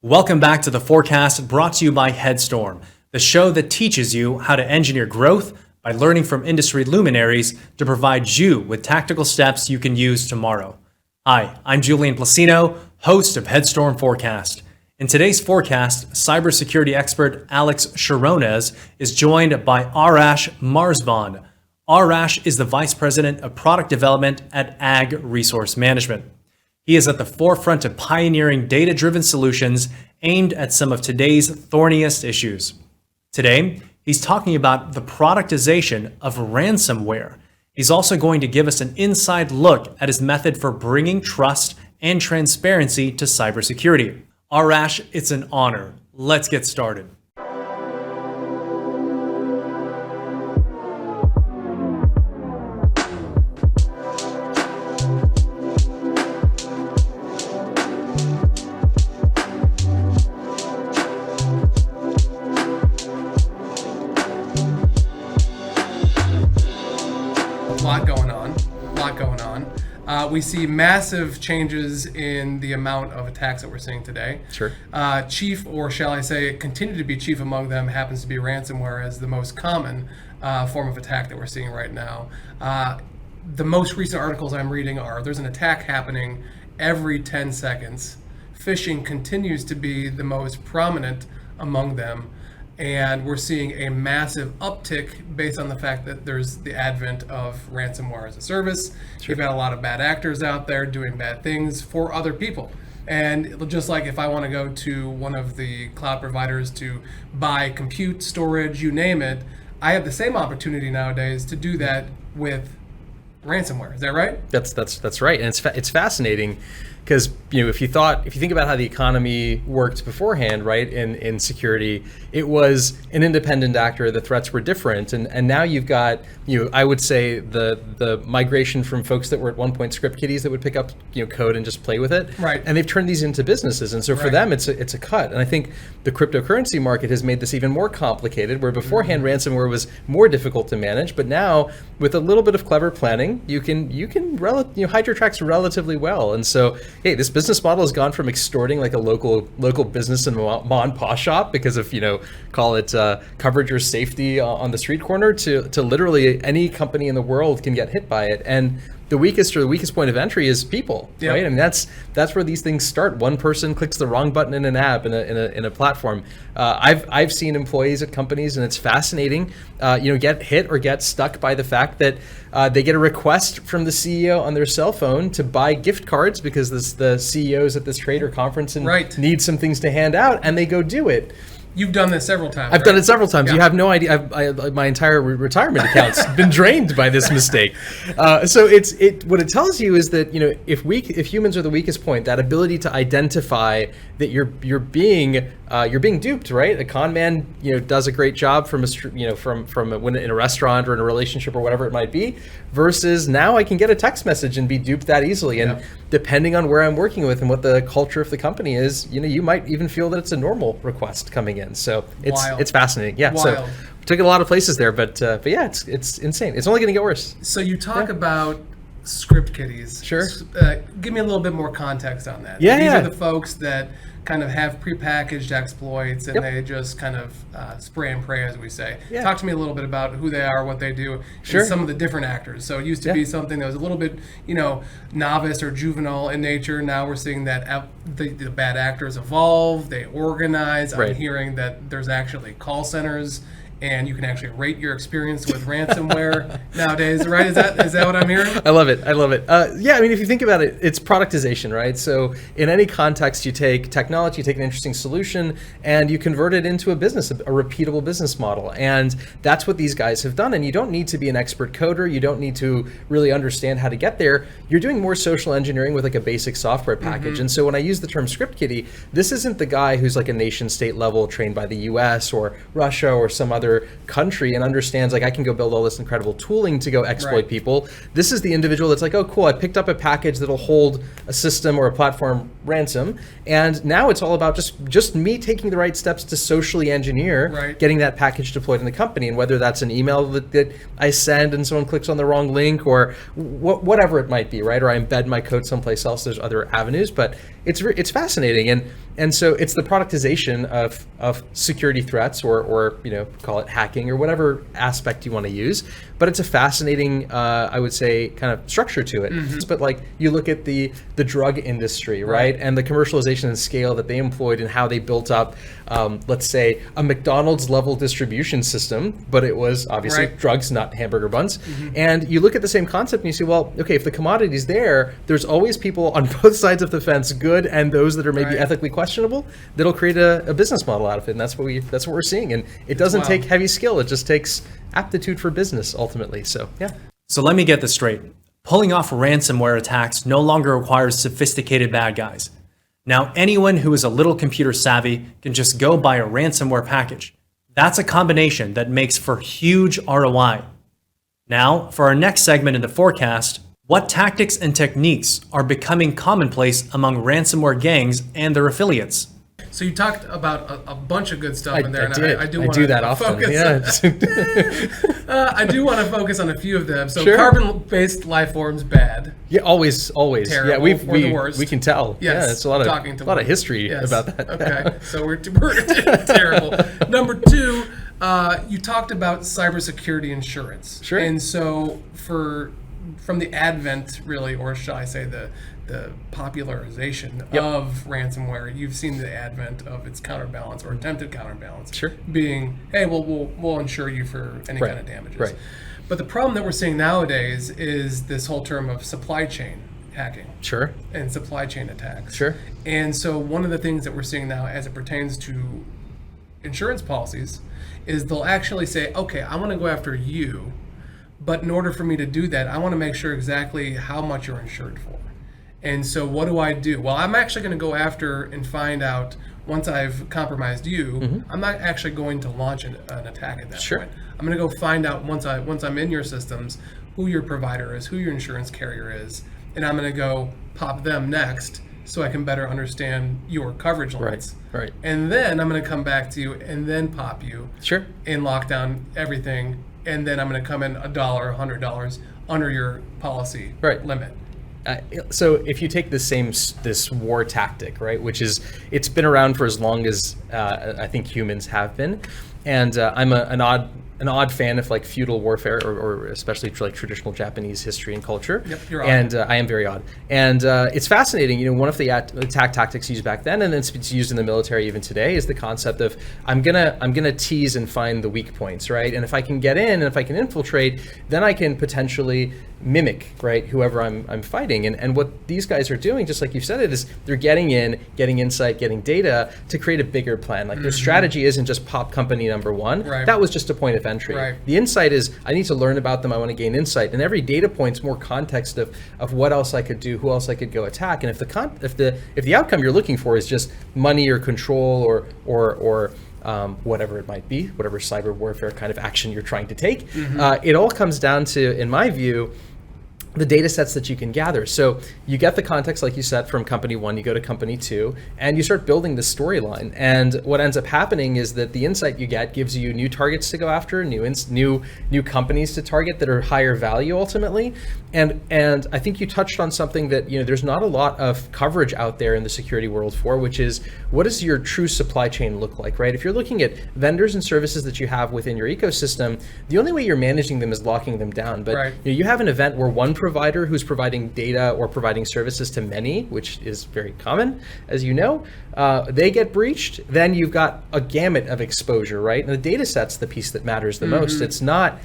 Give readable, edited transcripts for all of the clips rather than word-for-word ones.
Welcome back to the forecast brought to you by Headstorm, the show that teaches you how to engineer growth by learning from industry luminaries to provide you with tactical steps you can use tomorrow. Hi, I'm Julian Placino, host of Headstorm Forecast. In today's forecast, cybersecurity expert Alex Cherones is joined by Arash Marzban. Arash is the Vice President of Product Development at Ag Resource Management. He is at the forefront of pioneering data-driven solutions aimed at some of today's thorniest issues. Today, he's talking about the productization of ransomware. He's also going to give us an inside look at his method for bringing trust and transparency to cybersecurity. Arash, it's an honor. Let's get started. We see massive changes in the amount of attacks that we're seeing today. Sure. Chief, or shall I say, continue to be chief among them, happens to be ransomware as the most common form of attack that we're seeing right now. The most recent articles I'm reading are there's an attack happening every 10 seconds. Phishing continues to be the most prominent among them. And we're seeing a massive uptick based on the fact that there's the advent of ransomware as a service. Sure. You've got a lot of bad actors out there doing bad things for other people. And just like if I want to go to one of the cloud providers to buy compute, storage, you name it, I have the same opportunity nowadays to do that with ransomware. Is that right? That's right, and it's fascinating because if you think about how the economy worked beforehand, right, in security, it was an independent actor. The threats were different, and now you've got I would say the migration from folks that were at one point script kiddies that would pick up code and just play with it, right, and they've turned these into businesses, and so for them it's a cut. And I think the cryptocurrency market has made this even more complicated, where beforehand ransomware was more difficult to manage, but now with a little bit of clever planning, you can hide your tracks relatively well. And so hey, this business model has gone from extorting like a local business and ma and pa shop because of call it coverage or safety on the street corner to literally any company in the world can get hit by it. And the weakest point of entry is people, yep. Right? I mean, that's where these things start. One person clicks the wrong button in an app in a platform. I've seen employees at companies, and it's fascinating. Get hit or get stuck by the fact that they get a request from the CEO on their cell phone to buy gift cards because the CEOs at this trade or conference and need some things to hand out, and they go do it. You've done this several times. I've done it several times. Yeah. You have no idea. My entire retirement account's been drained by this mistake. So what it tells you is that if humans are the weakest point, that ability to identify that you're being duped, right? A con man does a great job from when in a restaurant or in a relationship or whatever it might be, versus now I can get a text message and be duped that easily. And depending on where I'm working with and what the culture of the company is, you might even feel that it's a normal request coming in. So it's fascinating. Yeah. Wild. So we took it a lot of places there, but yeah, it's insane. It's only going to get worse. So you talk about script kiddies. Sure. Give me a little bit more context on that. Yeah. These are the folks that kind of have prepackaged exploits and they just kind of spray and pray, as we say. Yeah. Talk to me a little bit about who they are, what they do, Sure. and some of the different actors. So it used to be something that was a little bit, novice or juvenile in nature. Now we're seeing that the bad actors evolve, they organize. Right. I'm hearing that there's actually call centers, and you can actually rate your experience with ransomware nowadays, right? Is that what I'm hearing? I love it. Yeah, I mean, if you think about it, it's productization, right? So in any context, you take technology, you take an interesting solution, and you convert it into a business, a repeatable business model. And that's what these guys have done. And you don't need to be an expert coder. You don't need to really understand how to get there. You're doing more social engineering with like a basic software package. Mm-hmm. And so when I use the term script kiddie, this isn't the guy who's like a nation state level trained by the US or Russia or some other country and understands like I can go build all this incredible tooling to go exploit people. This is the individual that's like, oh cool, I picked up a package that'll hold a system or a platform ransom, and now it's all about just me taking the right steps to socially engineer getting that package deployed in the company. And whether that's an email that I send and someone clicks on the wrong link or whatever it might be, right? Or I embed my code someplace else, there's other avenues, but it's fascinating, and so it's the productization of security threats, or call it hacking or whatever aspect you want to use. But it's a fascinating, I would say, kind of structure to it. But like you look at the drug industry, right, and the commercialization and scale that they employed and how they built up, let's say, a McDonald's level distribution system, but it was obviously drugs, not hamburger buns. And you look at the same concept and you say, well, okay, if the commodity's there, there's always people on both sides of the fence, good and those that are maybe ethically questionable, that'll create a business model out of it. And that's what we're seeing. And it doesn't take heavy skill; it just takes aptitude for business ultimately. So yeah. So let me get this straight. Pulling off ransomware attacks no longer requires sophisticated bad guys. Now, anyone who is a little computer savvy can just go buy a ransomware package. That's a combination that makes for huge ROI. Now, for our next segment in the forecast, what tactics and techniques are becoming commonplace among ransomware gangs and their affiliates? So you talked about a bunch of good stuff in there, I do do that often. I do want to focus on a few of them. So Sure. Carbon-based life forms, bad. Yeah, always. Terrible, Yeah, or the worst. we can tell. Yes, Yeah, it's a lot of history Yes. about that. Okay, so we're terrible. Number two, you talked about cybersecurity insurance. Sure. And so from the advent, really, or shall I say the popularization of ransomware, you've seen the advent of its counterbalance or attempted counterbalance. Sure. Being, hey, we'll insure you for any kind of damages. Right. But the problem that we're seeing nowadays is this whole term of supply chain hacking Sure. and supply chain attacks. Sure. And so one of the things that we're seeing now as it pertains to insurance policies is they'll actually say, okay, I want to go after you, but in order for me to do that, I want to make sure exactly how much you're insured for. And so what do I do? Well, I'm actually going to go after and find out, once I've compromised you, I'm not actually going to launch an attack at that point. I'm going to go find out, once I'm in your systems, who your provider is, who your insurance carrier is, and I'm going to go pop them next so I can better understand your coverage limits. Right. And then I'm going to come back to you and then pop you. Sure. And lock down everything. And then I'm going to come in $1, $100 under your policy limit. So if you take this war tactic, right, which is, it's been around for as long as I think humans have been, and I'm an odd fan of like feudal warfare, or especially like traditional Japanese history and culture. Yep, you're odd. And I am very odd. And it's fascinating. One of the attack tactics used back then, and it's used in the military even today, is the concept of I'm gonna tease and find the weak points, right? And if I can get in and if I can infiltrate, then I can potentially mimic, right, whoever I'm fighting. And what these guys are doing, just like you said it, is they're getting in, getting insight, getting data to create a bigger plan. Like their strategy isn't just pop company number one. Right. That was just a point of entry. Right. The insight is I need to learn about them, I want to gain insight. And every data point's more context of what else I could do, who else I could go attack. And if the outcome you're looking for is just money or control or whatever it might be, whatever cyber warfare kind of action you're trying to take, it all comes down to, in my view, the data sets that you can gather. So you get the context, like you said, from company one, you go to company two, and you start building the storyline. And what ends up happening is that the insight you get gives you new targets to go after, new companies to target that are higher value ultimately. And I think you touched on something that there's not a lot of coverage out there in the security world for, which is, what does your true supply chain look like, right? If you're looking at vendors and services that you have within your ecosystem, the only way you're managing them is locking them down. But you have an event where one provider who's providing data or providing services to many, which is very common, as you know, they get breached, then you've got a gamut of exposure, right? And the data set's the piece that matters the most. It's not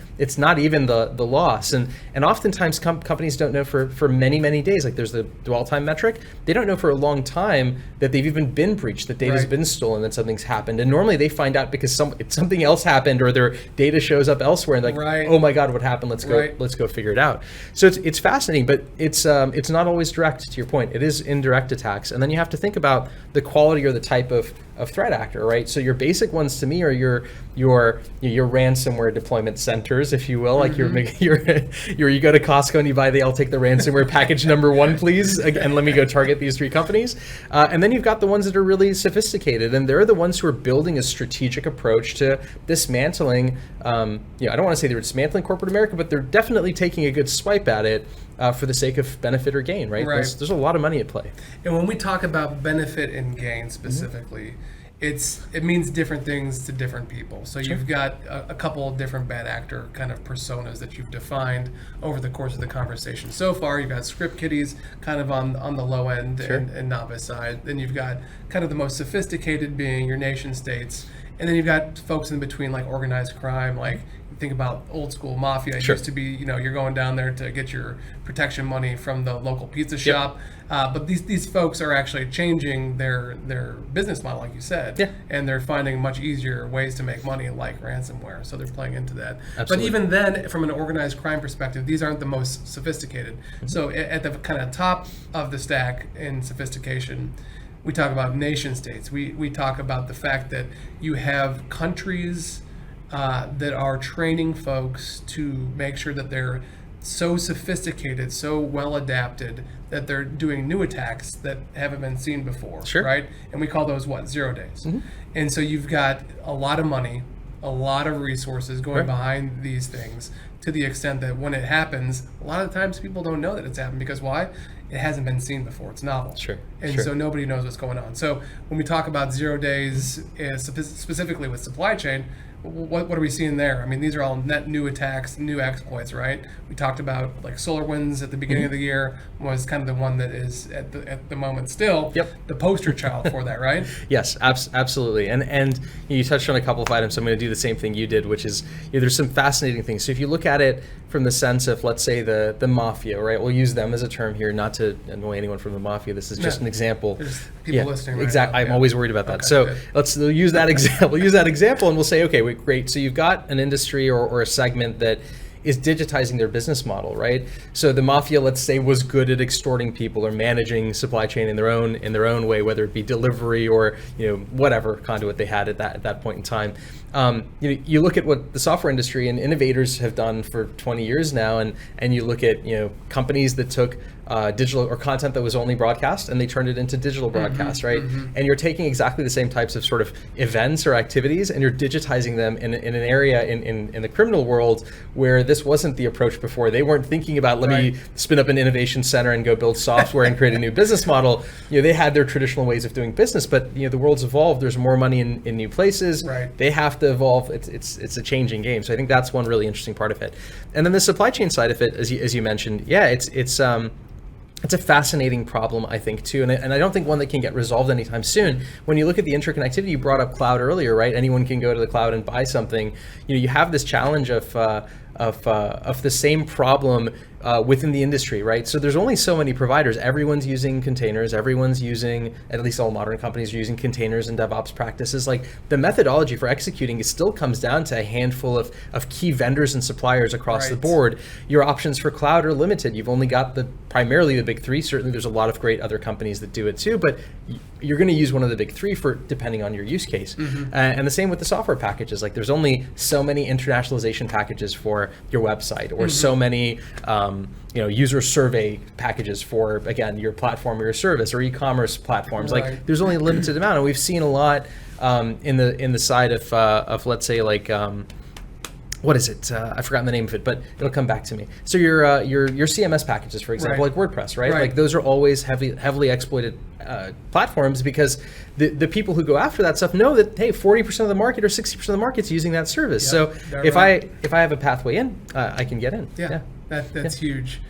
even the loss. And oftentimes companies don't know for many days, like there's the dwell time metric, they don't know for a long time that they've even been breached, that data's been stolen, that something's happened. And normally they find out because something else happened, or their data shows up elsewhere, and like, oh my God, what happened? Let's go figure it out. So it's fascinating, but it's not always direct, to your point. It is indirect attacks. And then you have to think about the quality or the type of threat actor, right? So your basic ones to me are your ransomware deployment centers, if you will. Like you go to Costco and you buy I'll take the ransomware package number one, please, and let me go target these 3 companies. And then you've got the ones that are really sophisticated, and they're the ones who are building a strategic approach to dismantling. I don't want to say they're dismantling corporate America, but they're definitely taking a good swipe at it for the sake of benefit or gain, right? Right. There's a lot of money at play. And when we talk about benefit and gain specifically, it means different things to different people. So you've got a couple of different bad actor kind of personas that you've defined over the course of the conversation. So far, you've got script kiddies kind of on the low end and novice side. Then you've got kind of the most sophisticated being your nation states. And then you've got folks in between, like organized crime, like think about old school mafia. It used to be, you're going down there to get your protection money from the local pizza shop. But these folks are actually changing their business model, like you said, and they're finding much easier ways to make money, like ransomware. So they're playing into that. Absolutely. But even then, from an organized crime perspective, these aren't the most sophisticated. So at the kind of top of the stack in sophistication, we talk about nation states. We talk about the fact that you have countries that are training folks to make sure that they're so sophisticated, so well adapted that they're doing new attacks that haven't been seen before, right? And we call those 0 days. And so you've got a lot of money, a lot of resources going behind these things, to the extent that when it happens, a lot of times people don't know that it's happened, because why? It hasn't been seen before. It's novel. So nobody knows what's going on. So when we talk about 0 days, specifically with supply chain, what are we seeing there? I mean, these are all net new attacks, new exploits, right? We talked about like SolarWinds at the beginning of the year was kind of the one that is at the moment still the poster child for that, right? Yes, absolutely. And you touched on a couple of items. So I'm going to do the same thing you did, which is there's some fascinating things. So if you look at it from the sense of, let's say, the mafia, right? We'll use them as a term here, not to annoy anyone from the mafia. This is just an example. There's people listening right exactly. now. I'm always worried about that. Okay, So good. we'll use that example. We'll use that example, and we'll say, okay, great. So you've got an industry or a segment that is digitizing their business model, right? So the mafia, let's say, was good at extorting people or managing supply chain in their own way, whether it be delivery or whatever conduit they had at that point in time. You look at what the software industry and innovators have done for 20 years now, and you look at companies that took digital or content that was only broadcast and they turned it into digital broadcast, right? And you're taking exactly the same types of sort of events or activities and you're digitizing them in an area in the criminal world where this wasn't the approach before. They weren't thinking about let me spin up an innovation center and go build software and create a new business model. They had their traditional ways of doing business, but the world's evolved. There's more money in new places. They have to evolve. It's a changing game. So I think that's one really interesting part of it. And then the supply chain side of it, as you mentioned, it's a fascinating problem, I think, too, and I don't think one that can get resolved anytime soon. When you look at the interconnectivity, you brought up cloud earlier, right? Anyone can go to the cloud and buy something. You have this challenge of the same problem within the industry, right? So there's only so many providers. Everyone's using containers. Everyone's using, at least all modern companies are using containers and DevOps practices. Like the methodology for executing it still comes down to a handful of key vendors and suppliers across the board. Your options for cloud are limited. You've only got primarily the big three. Certainly there's a lot of great other companies that do it too, but you're going to use one of the big three for depending on your use case. And the same with the software packages. Like there's only so many internationalization packages for your website or so many user survey packages for, again, your platform or your service or e-commerce platforms. Like there's only a limited amount, and we've seen a lot in the side of let's say like what is it? I've forgotten the name of it, but it'll come back to me. So your CMS packages, for example, like WordPress, right? Like those are always heavily exploited platforms because the people who go after that stuff know that, hey, 40% of the market or 60% of the market's using that service. So if I have a pathway in, I can get in. That's huge.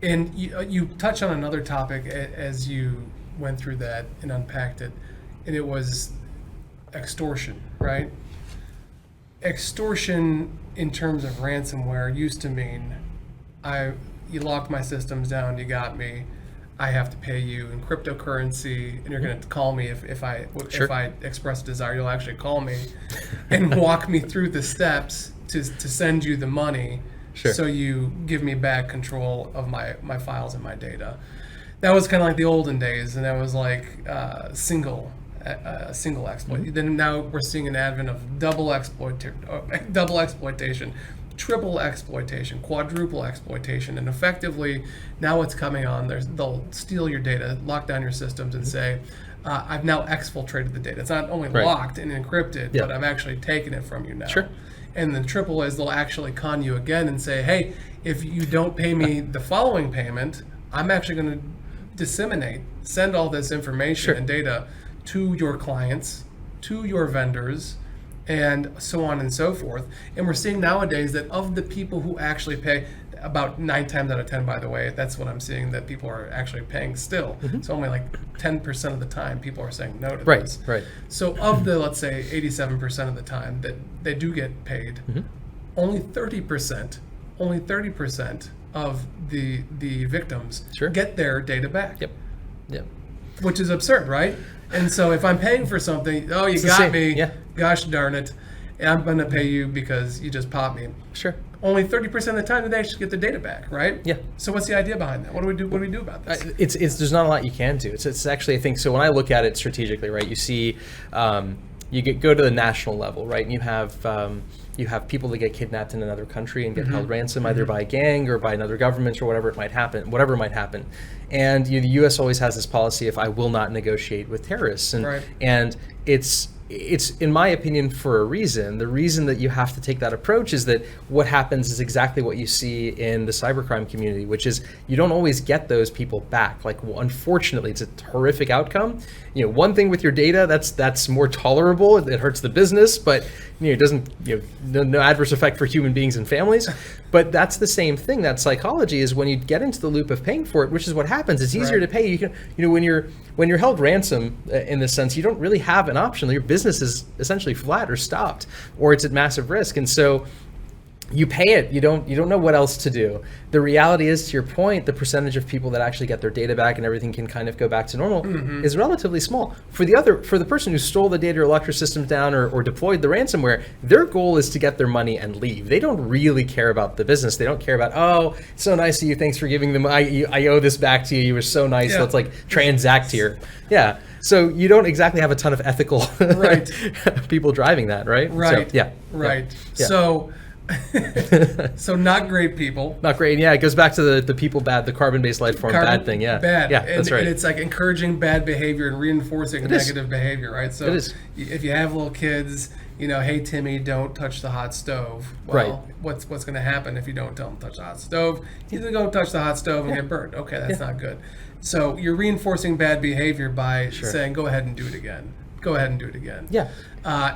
And you touched on another topic as you went through that and unpacked it, and it was extortion, right? Extortion in terms of ransomware used to mean you locked my systems down, you got me, I have to pay you in cryptocurrency, and you're going to call me if I express a desire. You'll actually call me and walk me through the steps to send you the money, so you give me back control of my files and my data. That was kind of like the olden days, and that was like single exploit. Then now we're seeing an advent of double exploitation, triple exploitation, quadruple exploitation, and effectively now what's coming on, they'll steal your data, lock down your systems, and say, I've now exfiltrated the data. It's not only Right. locked and encrypted, Yeah. but I've actually taken it from you now. Sure. And the triple is they'll actually con you again and say, hey, if you don't pay me the following payment, I'm actually going to send all this information Sure. and data to your clients, to your vendors, and so on and so forth. And we're seeing nowadays that of the people who actually pay, about 9 times out of 10, by the way, that's what I'm seeing, that people are actually paying still. So only like 10% of the time people are saying no to Right, this. right. So of the, let's say, 87% of the time that they do get paid, only 30% of the victims Sure. get their data back. Yep. Yep. Which is absurd, right? And so if I'm paying for something, oh, you the got same, me, yeah. gosh darn it, and I'm going to pay you because you just popped me. Sure. Only 30% of the time do they actually get the data back, right? Yeah. So what's the idea behind that? What do we do? What do we do about this? It's there's not a lot you can do. It's actually, I think, so when I look at it strategically, right, you see go to the national level, right, and you have people that get kidnapped in another country and get held ransom either by a gang or by another government or whatever might happen. And the U.S. always has this policy of I will not negotiate with terrorists, and Right. and it's in my opinion for a reason. The reason that you have to take that approach is that what happens is exactly what you see in the cybercrime community, which is you don't always get those people back. Like, unfortunately, it's a horrific outcome. One thing with your data that's more tolerable. It hurts the business, but it doesn't no adverse effect for human beings and families. But that's the same thing. That psychology is when you get into the loop of paying for it, which is what happens. It's easier Right. to pay. You can when you're held ransom in this sense, you don't really have an option. Your business is essentially flat or stopped, or it's at massive risk, and so you pay it. You don't know what else to do. The reality is, to your point, the percentage of people that actually get their data back and everything can kind of go back to normal is relatively small. For the person who stole the data or locked your systems down or deployed the ransomware, their goal is to get their money and leave. They don't really care about the business. They don't care about, oh, it's so nice of you. Thanks for giving them. I owe this back to you. You were so nice. Yeah. Let's transact here. Yeah. So you don't exactly have a ton of ethical Right. people driving that, right? Right. So, yeah. Right. Yeah. So not great people. Not great. Yeah, it goes back to the people bad, the carbon-based life form bad thing. Yeah, Bad. Yeah, and, that's right. And it's like encouraging bad behavior and reinforcing negative behavior, right? So It is. If you have little kids, hey Timmy, don't touch the hot stove. Well, what's going to happen if you don't tell them to touch the hot stove? He's going to go touch the hot stove and get burned. Okay, that's not good. So you're reinforcing bad behavior by saying, go ahead and do it again. Go ahead and do it again. Yeah.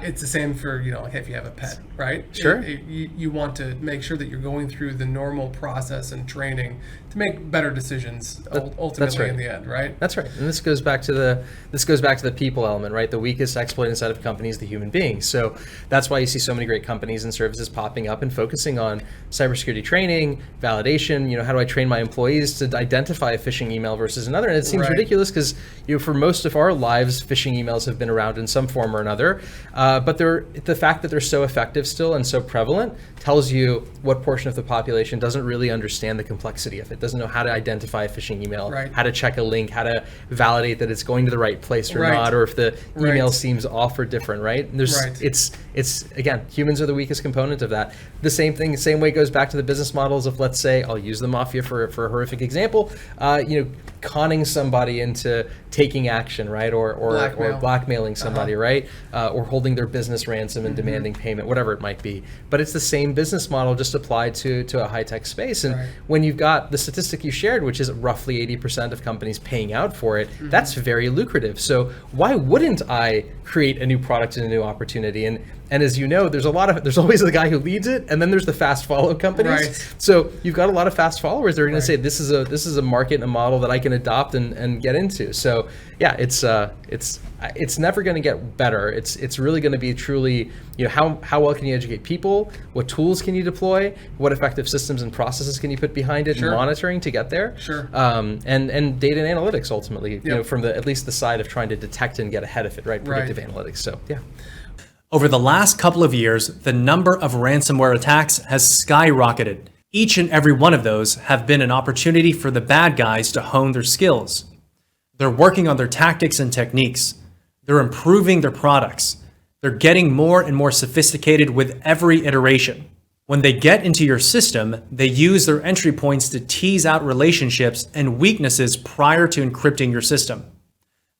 It's the same for, like if you have a pet, right? Sure. You want to make sure that you're going through the normal process and training to make better decisions ultimately right. in the end, right? That's right. And this goes back to the people element, right? The weakest exploit inside of companies is the human being. So that's why you see so many great companies and services popping up and focusing on cybersecurity training, validation. How do I train my employees to identify a phishing email versus another? And it seems Right. ridiculous because for most of our lives, phishing emails have been around in some form or another. But the fact that they're so effective still and so prevalent tells you what portion of the population doesn't really understand the complexity of it, doesn't know how to identify a phishing email, Right. how to check a link, how to validate that it's going to the right place or Right. not, or if the email Right. seems off or different, right? And Right. it's again, humans are the weakest component of that. The same way goes back to the business models of, let's say, I'll use the mafia for a horrific example, conning somebody into taking action, right? Or blackmailing somebody, right? Or holding their business ransom and demanding payment, whatever it might be. But it's the same business model just applied to a high-tech space. And Right. when you've got the statistic you shared, which is roughly 80% of companies paying out for it, that's very lucrative. So why wouldn't I create a new product and a new opportunity? And as you know, there's always the guy who leads it, and then there's the fast follow companies. Right. So you've got a lot of fast followers that are going to say this is a market and a model that I can adopt and get into. So yeah, it's never going to get better. It's really going to be truly, how well can you educate people? What tools can you deploy? What effective systems and processes can you put behind it? Sure. And monitoring to get there. Sure. And data and analytics ultimately, Yep. from at least the side of trying to detect and get ahead of it, right? Predictive analytics. So yeah. Over the last couple of years, the number of ransomware attacks has skyrocketed. Each and every one of those have been an opportunity for the bad guys to hone their skills. They're working on their tactics and techniques. They're improving their products. They're getting more and more sophisticated with every iteration. When they get into your system, they use their entry points to tease out relationships and weaknesses prior to encrypting your system.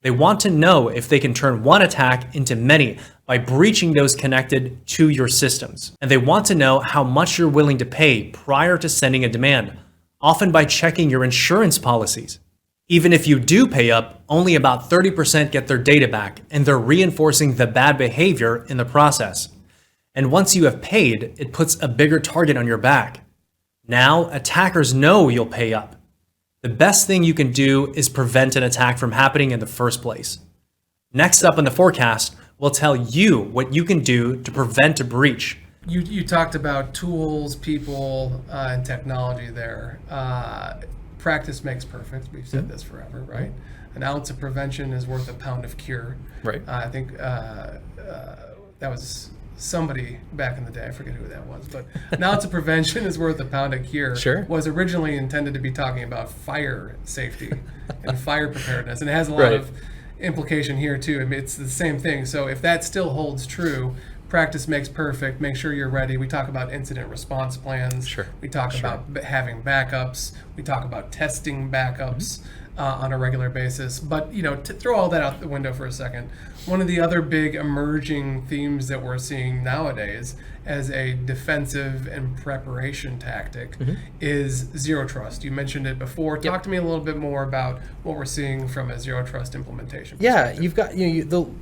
They want to know if they can turn one attack into many by breaching those connected to your systems. And they want to know how much you're willing to pay prior to sending a demand, often by checking your insurance policies. Even if you do pay up, only about 30% get their data back, and they're reinforcing the bad behavior in the process. And once you have paid, it puts a bigger target on your back. Now, attackers know you'll pay up. The best thing you can do is prevent an attack from happening in the first place. Next up in the forecast, we'll tell you what you can do to prevent a breach. You talked about tools, people, and technology there. Practice makes perfect. We've said this forever, right? An ounce of prevention is worth a pound of cure. Right. I think that was somebody back in the day. I forget who that was, but an ounce of prevention is worth a pound of cure. Sure. Was originally intended to be talking about fire safety and fire preparedness, and it has a lot of implication here too. I mean, it's the same thing. So if that still holds true, practice makes perfect. Make sure you're ready. We talk about incident response plans. Sure. We talk about having backups. We talk about testing backups on a regular basis. But to throw all that out the window for a second, one of the other big emerging themes that we're seeing nowadays as a defensive and preparation tactic is zero trust. You mentioned it before. Talk to me a little bit more about what we're seeing from a zero trust implementation perspective. You've got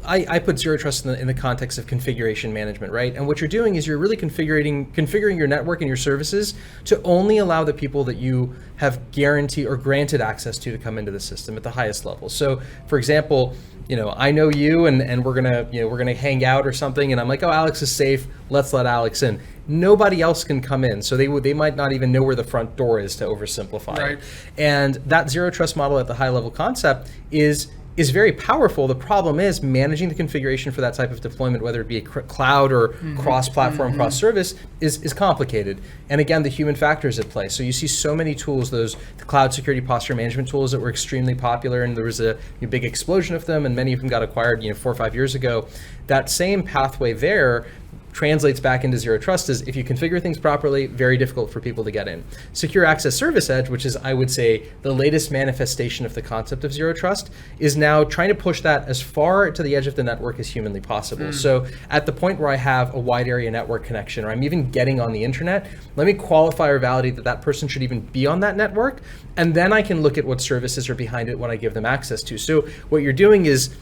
I put zero trust in the context of configuration management, right? And what you're doing is you're really configuring your network and your services to only allow the people that you have guaranteed or granted access to come into the system at the highest level. So, for example, I know you and we're gonna hang out or something, and I'm like, oh, Alex is safe, let's let Alex in. Nobody else can come in, so they might not even know where the front door is, to oversimplify it. And that zero trust model at the high level concept is very powerful. The problem is managing the configuration for that type of deployment, whether it be a cloud or cross-platform, cross-service, is complicated. And again, the human factor is at play. So you see so many tools, the cloud security posture management tools that were extremely popular, and there was a big explosion of them, and many of them got acquired 4 or 5 years ago. That same pathway there translates back into zero trust is if you configure things properly, very difficult for people to get in. Secure Access Service Edge, which is, I would say, the latest manifestation of the concept of zero trust, is now trying to push that as far to the edge of the network as humanly possible. So at the point where I have a wide area network connection, or I'm even getting on the internet, let me qualify or validate that person should even be on that network, and then I can look at what services are behind it when I give them access to. So what you're doing is,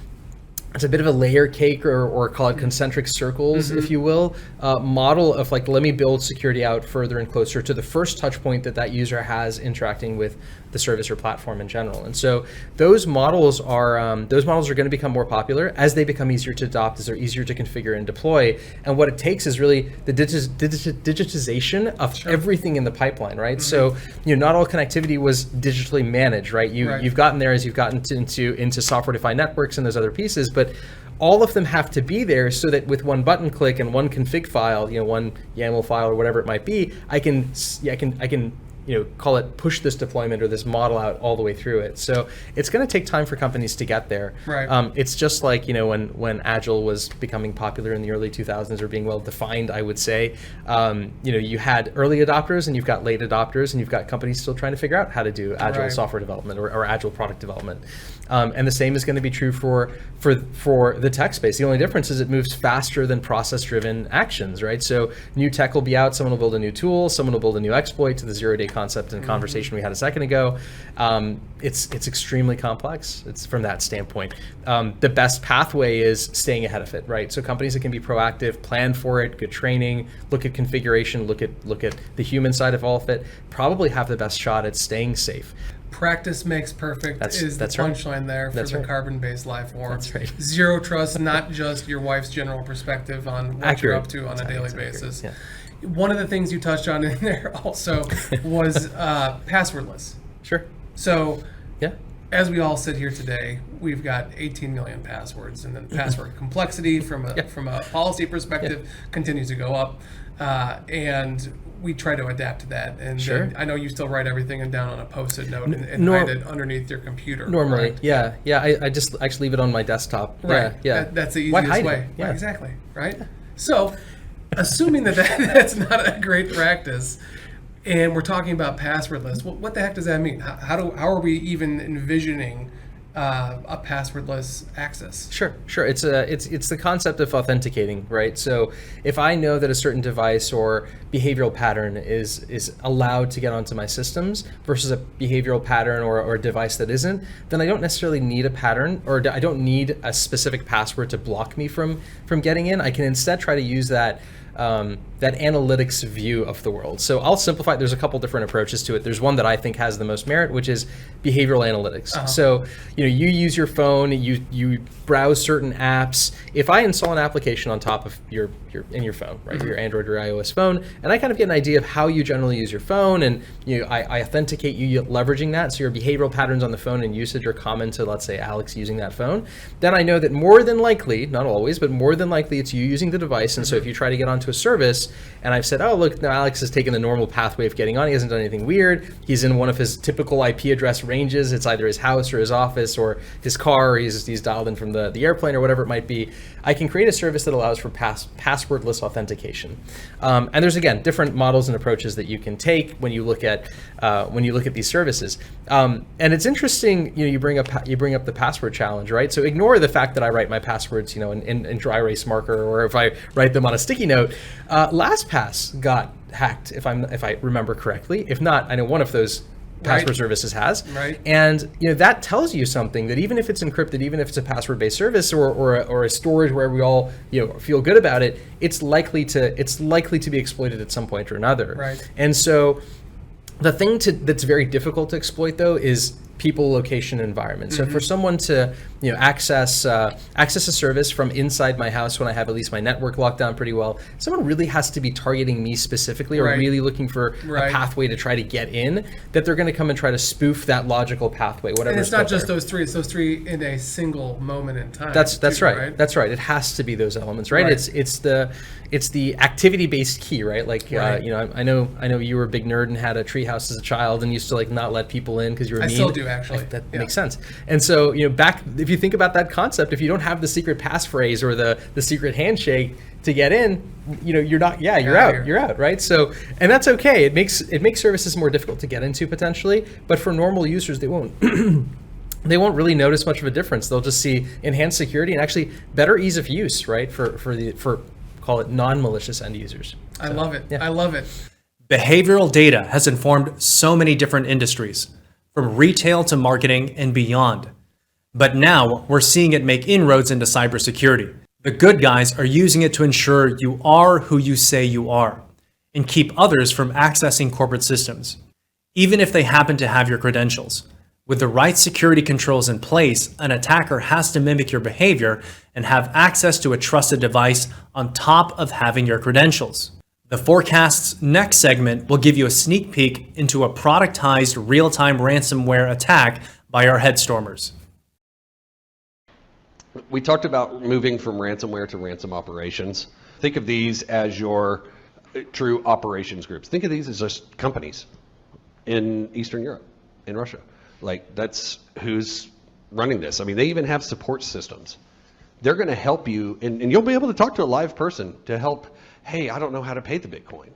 it's a bit of a layer cake or call it concentric circles, if you will, model of let me build security out further and closer to the first touch point that user has interacting with the service or platform in general. And so those models are going to become more popular as they become easier to adopt, as they're easier to configure and deploy. And what it takes is really the digitization of everything in the pipeline, right? So not all connectivity was digitally managed, right? You've gotten there as you've gotten into software-defined networks and those other pieces, but all of them have to be there so that with one button click and one config file, one YAML file or whatever it might be, I can call it push this deployment or this model out all the way through it. So it's going to take time for companies to get there. Right. It's just like, when Agile was becoming popular in the early 2000s, or being well defined, I would say, you had early adopters and you've got late adopters, and you've got companies still trying to figure out how to do Agile software development or Agile product development. And the same is going to be true for the tech space. The only difference is it moves faster than process-driven actions, right? So new tech will be out, someone will build a new tool, someone will build a new exploit, to the zero-day concept and conversation we had a second ago. It's extremely complex. It's from that standpoint. The best pathway is staying ahead of it, right? So companies that can be proactive, plan for it, good training, look at configuration, look at the human side of all of it, probably have the best shot at staying safe. Practice makes perfect is the punchline there for the carbon-based life form. That's right. Zero trust, not just your wife's general perspective on what you're up to on a daily basis. Yeah. One of the things you touched on in there also was passwordless. Sure. So as we all sit here today, we've got 18 million passwords, and then password complexity from a policy perspective continues to go up. And we try to adapt to that. And I know you still write everything down on a Post-it note and hide it underneath your computer. Normally, right? yeah. I just actually leave it on my desktop. Right. Yeah. That's the easiest way. Yeah. Right, exactly. Right. So, assuming that's not a great practice, and we're talking about passwordless, what the heck does that mean? How are we even envisioning a passwordless access? Sure. It's the concept of authenticating, right? So if I know that a certain device or behavioral pattern is allowed to get onto my systems versus a behavioral pattern or a device that isn't, then I don't necessarily need a pattern, or I don't need a specific password to block me from getting in. I can instead try to use that analytics view of the world. So I'll simplify. There's a couple different approaches to it. There's one that I think has the most merit, which is behavioral analytics. So you use your phone, you browse certain apps. If I install an application on top of your phone, right, your Android or iOS phone, and I kind of get an idea of how you generally use your phone, and I authenticate you leveraging that, so your behavioral patterns on the phone and usage are common to, let's say, Alex using that phone, then I know that more than likely, not always, but more than likely, it's you using the device. And so if you try to get onto a service, and I've said, oh, look, now Alex has taken the normal pathway of getting on. He hasn't done anything weird. He's in one of his typical IP address ranges. It's either his house or his office or his car, or he's dialed in from the airplane or whatever it might be. I can create a service that allows for passwordless authentication. And there's, again, different models and approaches that you can take when you look at these services. And it's interesting, you bring up the password challenge, right? So ignore the fact that I write my passwords, in dry erase marker, or if I write them on a sticky note. LastPass got hacked, if I remember correctly. If not, I know one of those password services has. Right. And that tells you something, that even if it's encrypted, even if it's a password-based service or a storage where we all feel good about it, it's likely to be exploited at some point or another. Right. And so the thing that's very difficult to exploit, though, is people, location, environment. So for someone to access a service from inside my house when I have at least my network locked down pretty well, someone really has to be targeting me specifically, or really looking for a pathway to try to get in, that they're going to come and try to spoof that logical pathway, whatever. And it's not just those three; it's those three in a single moment in time. That's right. That's right. It has to be those elements, right? It's the activity-based key, right? Like I know you were a big nerd and had a treehouse as a child and used to not let people in because you were mean. I still do, actually. That makes sense. And so if you think about that concept, if you don't have the secret passphrase or the secret handshake to get in, you're not. Yeah, you're out. You're out, right? So, and that's okay. It makes services more difficult to get into potentially, but for normal users, they won't. They won't really notice much of a difference. They'll just see enhanced security and actually better ease of use, right? For call it non-malicious end users. I love it. Yeah. I love it. Behavioral data has informed so many different industries, from retail to marketing and beyond. But now we're seeing it make inroads into cybersecurity. The good guys are using it to ensure you are who you say you are, and keep others from accessing corporate systems, even if they happen to have your credentials. With the right security controls in place, an attacker has to mimic your behavior and have access to a trusted device on top of having your credentials. The Forecast's next segment will give you a sneak peek into a productized real-time ransomware attack by our Headstormers. We talked about moving from ransomware to ransom operations. Think of these as your true operations groups. Think of these as just companies in Eastern Europe, in Russia. That's who's running this. I mean, they even have support systems. They're going to help you, and you'll be able to talk to a live person to help. Hey, I don't know how to pay the Bitcoin.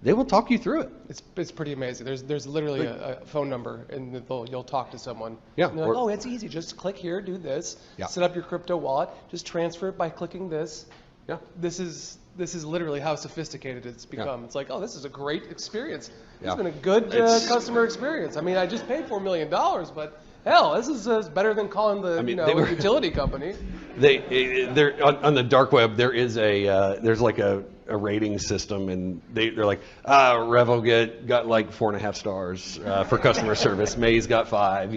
They will talk you through it. It's pretty amazing. There's literally a phone number, and you'll talk to someone. Yeah. And they're like, oh, it's easy. Just click here, do this. Yeah. Set up your crypto wallet. Just transfer it by clicking this. Yeah. This is literally how sophisticated it's become. Yeah. It's like, oh, this is a great experience. Yeah. It's been a good customer experience. I mean, I just paid $4 million, but hell, this is better than calling the utility company. They're on the dark web. There is there's like a rating system, and they're like, Revo got like 4.5 stars for customer service. May's got 5.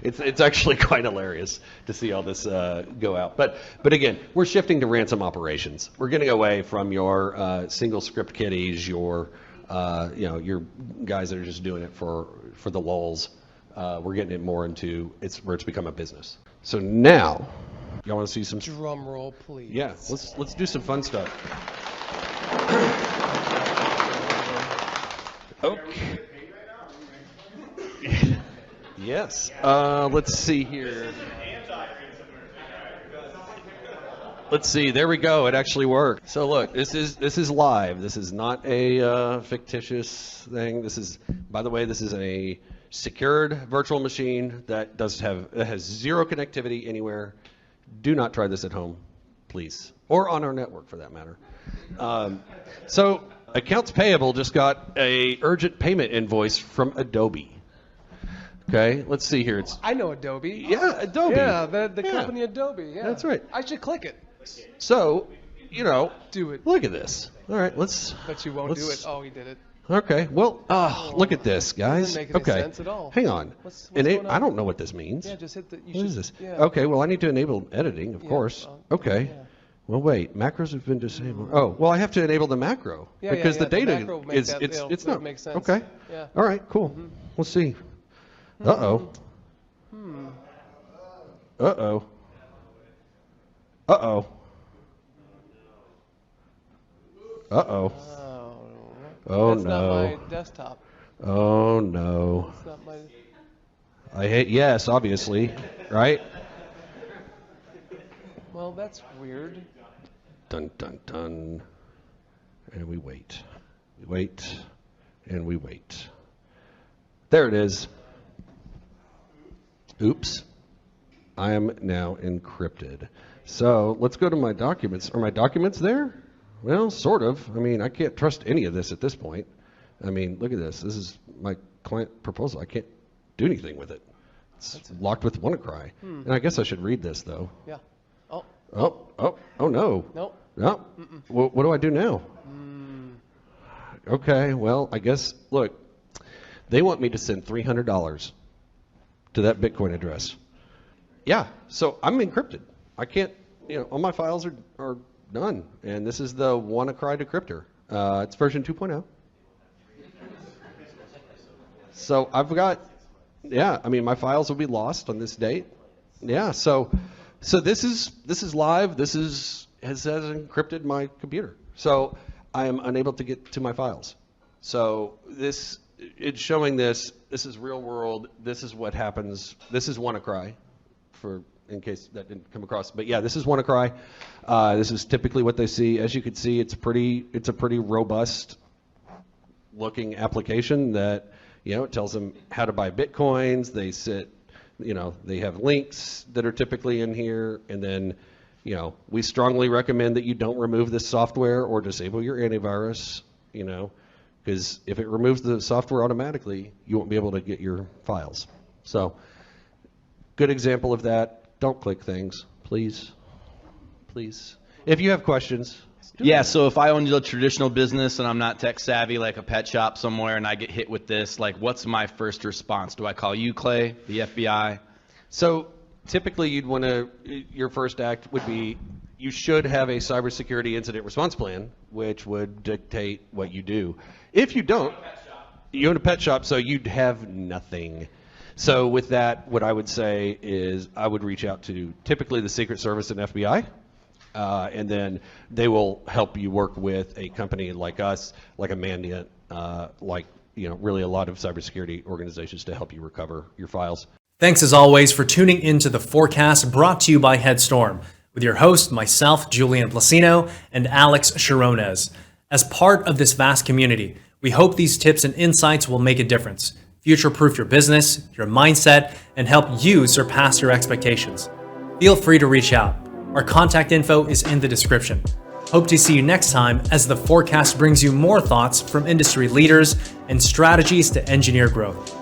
It's actually quite hilarious to see all this go out. But again, we're shifting to ransom operations. We're getting away from your single script kiddies, your guys that are just doing it for the lulz. We're getting it more into where it's become a business. So now, y'all want to see some drum roll, please? Yeah, let's do some fun stuff. Okay. Yes. Let's see here. Let's see. There we go. It actually worked. So look, this is live. This is not a fictitious thing. This is, by the way, this is a secured virtual machine that has zero connectivity anywhere. Do not try this at home, please, or on our network for that matter. So accounts payable just got a urgent payment invoice from Adobe. Okay, let's see here. I know Adobe. Yeah, Adobe. Yeah, the company Adobe. Yeah, that's right. I should click it. So, do it. Look at this. All right, let's. But you won't do it. Oh, he did it. Okay, well, look at this, guys. Doesn't make any Okay, sense at all. hang on. What's going on? I don't know what this means. Yeah, just hit the. What is this? Yeah. Okay, well, I need to enable editing, of course. Okay. yeah. Well, wait. Macros have been disabled. Oh, well, I have to enable the macro because the data macro is it's not. makes sense. Okay. Yeah. All right. Cool. We'll see. Uh-oh. Uh-oh. Uh-oh. Uh-oh. Oh, That's no. not my desktop. Oh, no. That's not my. I hate, yes, obviously, right? Well, that's weird. Dun, dun, dun. And we wait. We wait. And we wait. There it is. Oops. I am now encrypted. So let's go to my documents. Are my documents there? Well, sort of. I mean, I can't trust any of this at this point. I mean, look at this. This is my client proposal. I can't do anything with it. It's locked with WannaCry. And I guess I should read this, though. Yeah. Oh. Oh, no. Nope. No. Well, what do I do now? Okay, well, I guess, look, they want me to send $300 to that Bitcoin address. Yeah, so I'm encrypted. I can't, all my files are done. And this is the WannaCry decryptor. It's version 2.0. So I've got, my files will be lost on this date. Yeah, so this is live. This has encrypted my computer. So I am unable to get to my files. So it's showing this. This is real world. This is what happens. This is WannaCry, in case that didn't come across. But yeah, this is WannaCry. This is typically what they see. As you can see, it's a pretty robust looking application that it tells them how to buy Bitcoins. They have links that are typically in here, and then we strongly recommend that you don't remove this software or disable your antivirus, because if it removes the software automatically, you won't be able to get your files. So, good example of that. Don't click things, please. Please. If you have questions. Yeah, so if I own a traditional business and I'm not tech savvy, like a pet shop somewhere, and I get hit with this, what's my first response? Do I call you, Clay, the FBI? So typically your first act would be, you should have a cybersecurity incident response plan, which would dictate what you do. If you don't, you own a pet shop, so you'd have nothing. So with that, what I would say is I would reach out to typically the Secret Service and FBI, and then they will help you work with a company like us, like a Mandiant, really a lot of cybersecurity organizations to help you recover your files. Thanks as always for tuning into the Forecast brought to you by Headstorm, with your host, myself, Julian Placino, and Alex Cherones. As part of this vast community, we hope these tips and insights will make a difference, future-proof your business, your mindset, and help you surpass your expectations. Feel free to reach out. Our contact info is in the description. Hope to see you next time as the Forecast brings you more thoughts from industry leaders and strategies to engineer growth.